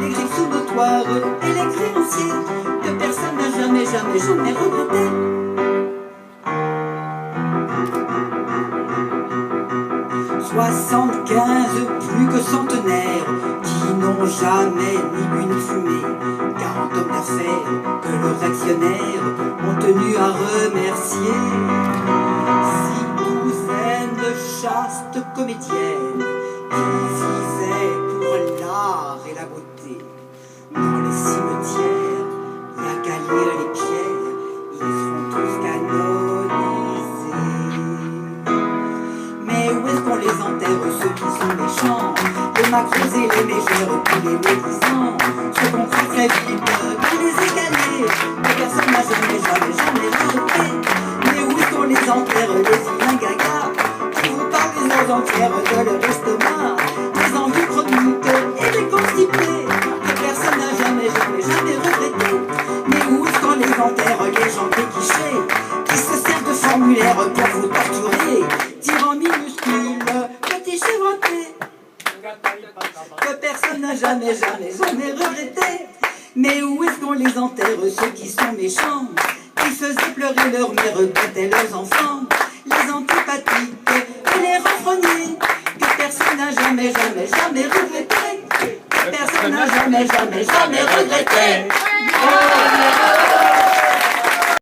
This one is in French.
les griffes sous nos toits et les créanciers que personne n'a jamais, jamais, jamais regretté. 75 plus que centenaires qui n'ont jamais ni bu ni fumé, 40 hommes d'affaires que leurs actionnaires ont tenu à remercier. 6 douzaines de chastes comédiennes qui vivaient pour l'art et la beauté. Dans les cimetières, la galère, les pierres, ils seront tous canonisés. Mais où est-ce qu'on les enterre, ceux qui sont méchants, les macros et les mégères, tous les médisants, ceux qu'on croit très vite, pour les égaler, que personne n'a jamais, jamais, jamais jeté. Mais où est-ce qu'on les enterre, les vilains gagas, qui vous parlent des heures entières de leur estomac, des envies chroniques et des constipés, que personne n'a jamais, jamais, jamais regretté. Mais où est-ce qu'on les enterre, les gens déguichés, qui se servent de formulaires pour vous torturer, tirant minuscules, petits chevrotés, que personne n'a jamais, jamais, jamais regretté. Mais où est-ce qu'on les enterre, ceux qui sont méchants, qui faisaient pleurer leur mère, battaient leurs enfants, les antipathiques et les renfrognés, que personne n'a jamais, jamais, jamais regretté, que personne n'a jamais, jamais, jamais regretté. Oh,